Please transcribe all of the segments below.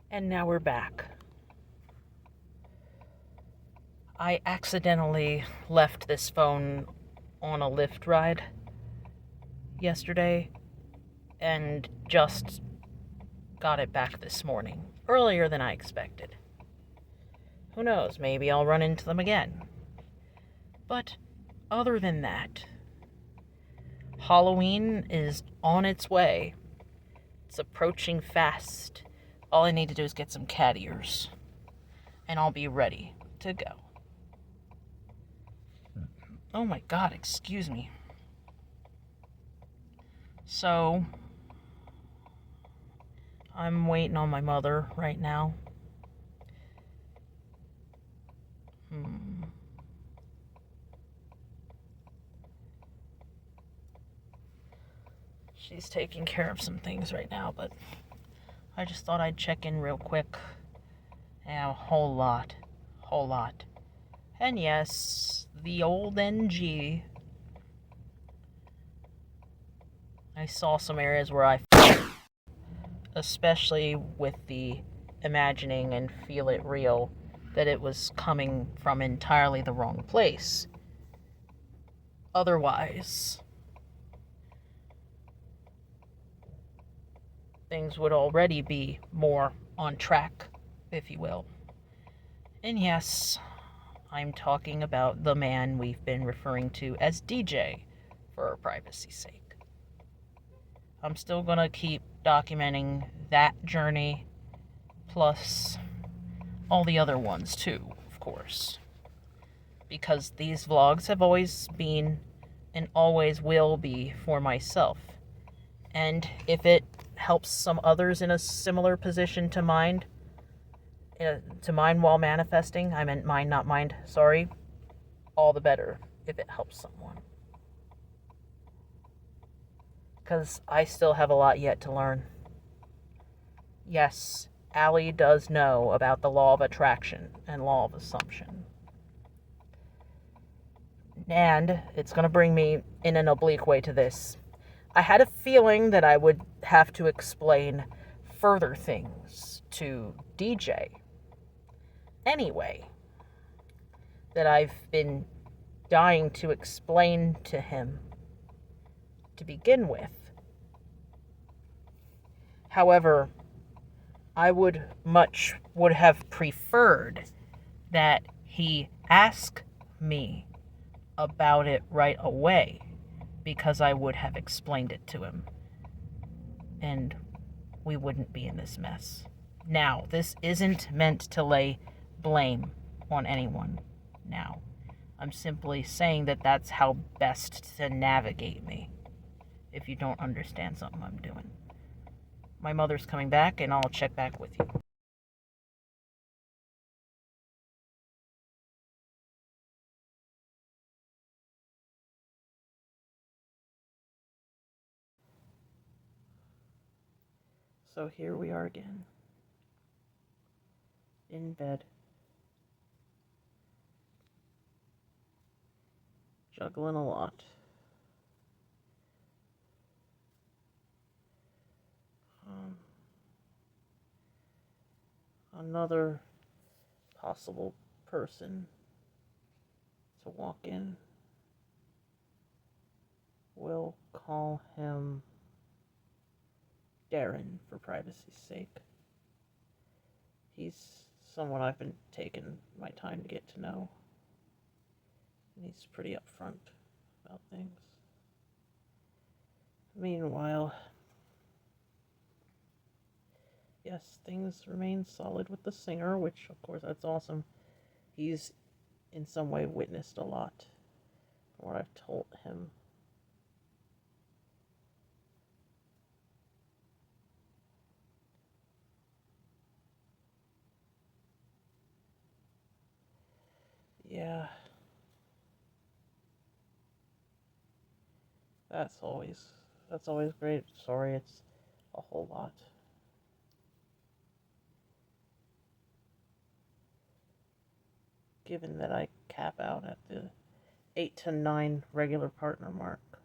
And now we're back. I accidentally left this phone on a Lyft ride yesterday and just got it back this morning, earlier than I expected. Who knows, maybe I'll run into them again. But other than that, Halloween is on its way. It's approaching fast. All I need to do is get some cat ears, and I'll be ready to go. Oh my god, excuse me. So, I'm waiting on my mother right now. She's taking care of some things right now, but I just thought I'd check in real quick. Yeah, a whole lot. And yes, the old NG. I saw some areas where I, especially with the imagining and feel it real, that it was coming from entirely the wrong place. Otherwise, things would already be more on track, if you will. And yes, I'm talking about the man we've been referring to as DJ for our privacy's sake. I'm still gonna keep documenting that journey, plus all the other ones too, of course. Because these vlogs have always been and always will be for myself. And if it helps some others in a similar position to mine while manifesting, I meant mine, not mind, sorry, all the better if it helps someone. Because I still have a lot yet to learn. Yes, Allie does know about the law of attraction and law of assumption. And it's going to bring me in an oblique way to this. I had a feeling that I would have to explain further things to DJ. Anyway, that I've been dying to explain to him to begin with. However, I would have preferred that he ask me about it right away, because I would have explained it to him, and we wouldn't be in this mess. Now, this isn't meant to lay blame on anyone now. I'm simply saying that that's how best to navigate me if you don't understand something I'm doing. My mother's coming back, and I'll check back with you. So here we are again. In bed. Juggling a lot. Another possible person to walk in. We'll call him Darren for privacy's sake. He's someone I've been taking my time to get to know. And he's pretty upfront about things. Meanwhile, yes, things remain solid with the singer, which, of course, that's awesome. He's in some way witnessed a lot from what I've told him. Yeah. That's always great. Sorry, it's a whole lot. Given that I cap out at the 8 to 9 regular partner mark.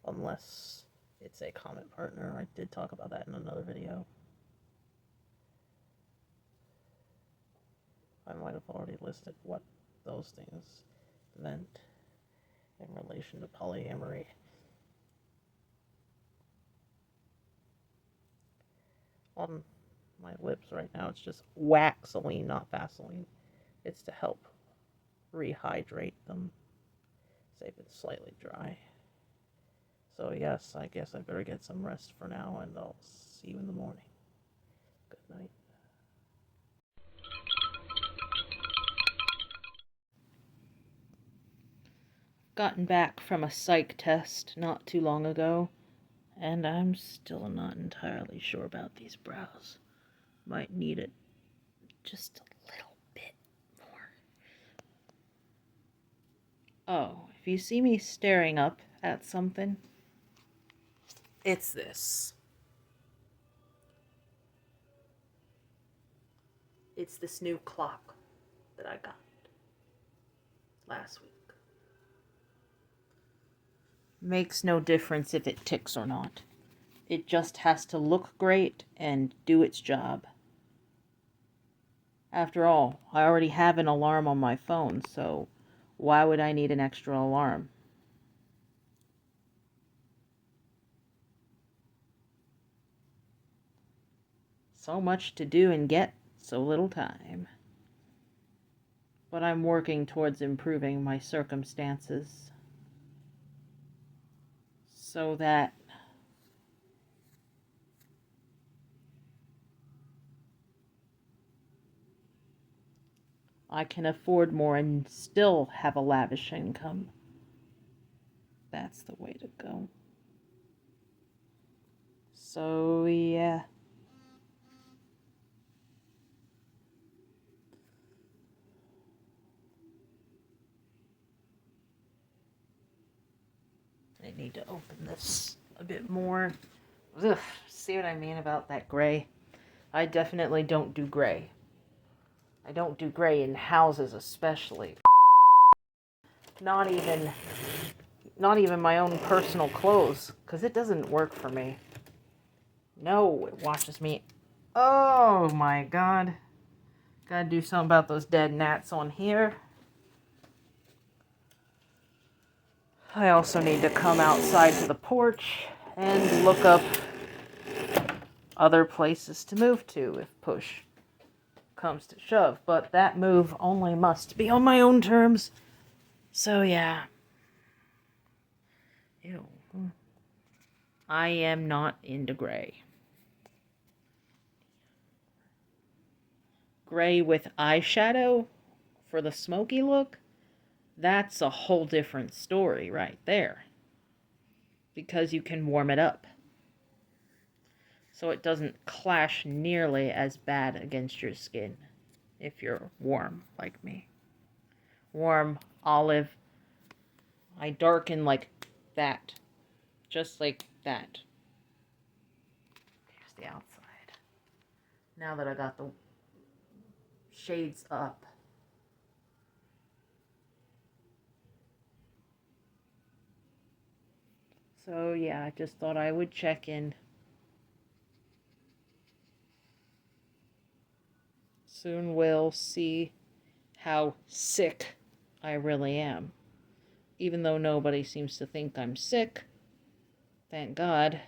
Unless it's a common partner. I did talk about that in another video. I might have already listed what those things meant in relation to polyamory. On my lips right now, it's just Waxoline, not Vaseline. It's to help rehydrate them. They've been slightly dry. So yes, I guess I better get some rest for now, and I'll see you in the morning. Good night. Gotten back from a psych test not too long ago, and I'm still not entirely sure about these brows. Might need it just a little bit more. Oh, if you see me staring up at something, it's this. It's this new clock that I got last week. Makes no difference if it ticks or not. It just has to look great and do its job. After all, I already have an alarm on my phone, so why would I need an extra alarm? So much to do and get so little time. But I'm working towards improving my circumstances so that I can afford more and still have a lavish income. That's the way to go. So, yeah. I need to open this a bit more. Ugh, see what I mean about that gray? I definitely don't do gray. I don't do gray in houses especially. Not even my own personal clothes, because it doesn't work for me. No, it washes me. Oh my god. Gotta do something about those dead gnats on here. I also need to come outside to the porch and look up other places to move to if push comes to shove. But that move only must be on my own terms. So yeah. Ew. I am not into gray. Gray with eyeshadow for the smoky look? That's a whole different story right there. Because you can warm it up. So it doesn't clash nearly as bad against your skin if you're warm like me. Warm, olive. I darken like that. Just like that. Here's the outside. Now that I got the shades up. So yeah, I just thought I would check in. Soon we'll see how sick I really am. Even though nobody seems to think I'm sick. Thank God.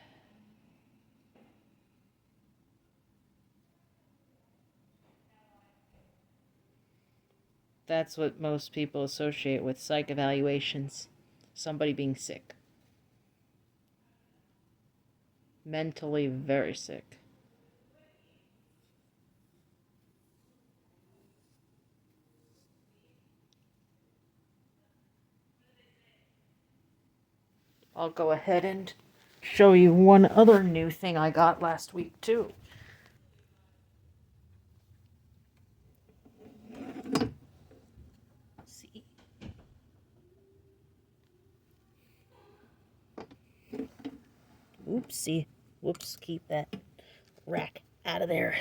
That's what most people associate with psych evaluations. Somebody being sick. Mentally very sick. I'll go ahead and show you one other new thing I got last week, too. See? Oopsie. Whoops, keep that rack out of there.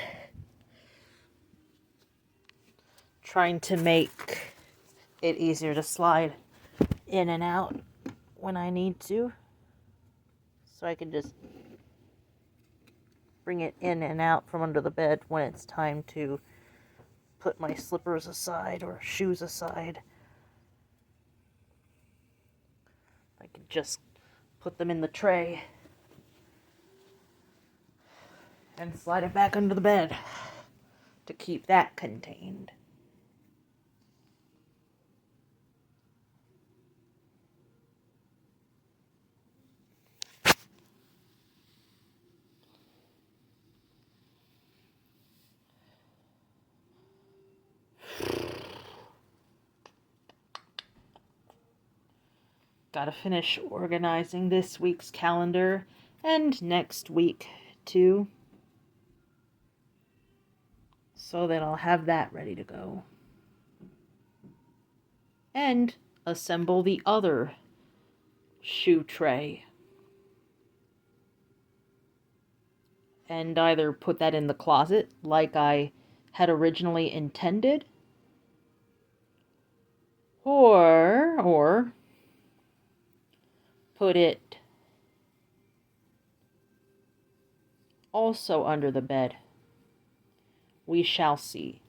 Trying to make it easier to slide in and out when I need to. So I can just bring it in and out from under the bed when it's time to put my slippers aside or shoes aside. I can just put them in the tray and slide it back under the bed to keep that contained. Gotta finish organizing this week's calendar and next week too, so that I'll have that ready to go. And assemble the other shoe tray. And either put that in the closet like I had originally intended, or put it also under the bed. We shall see.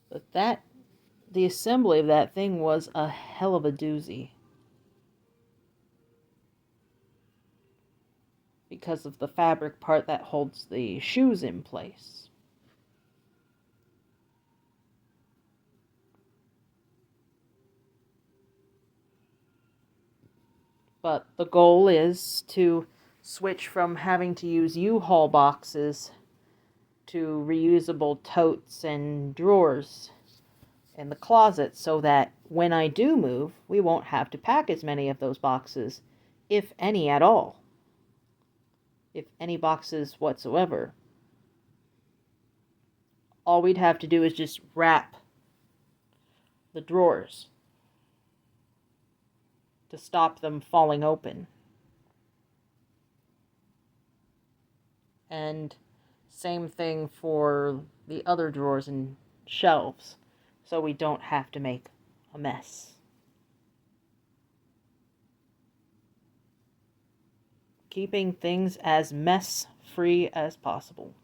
But the assembly of that thing was a hell of a doozy. Because of the fabric part that holds the shoes in place. But the goal is to switch from having to use U-Haul boxes to reusable totes and drawers in the closet, so that when I do move, we won't have to pack as many of those boxes, if any at all. If any boxes whatsoever. All we'd have to do is just wrap the drawers to stop them falling open. And same thing for the other drawers and shelves, so we don't have to make a mess. Keeping things as mess-free as possible.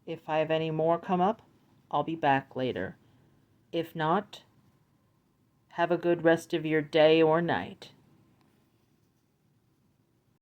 If I have any more come up, I'll be back later. If not, have a good rest of your day or night.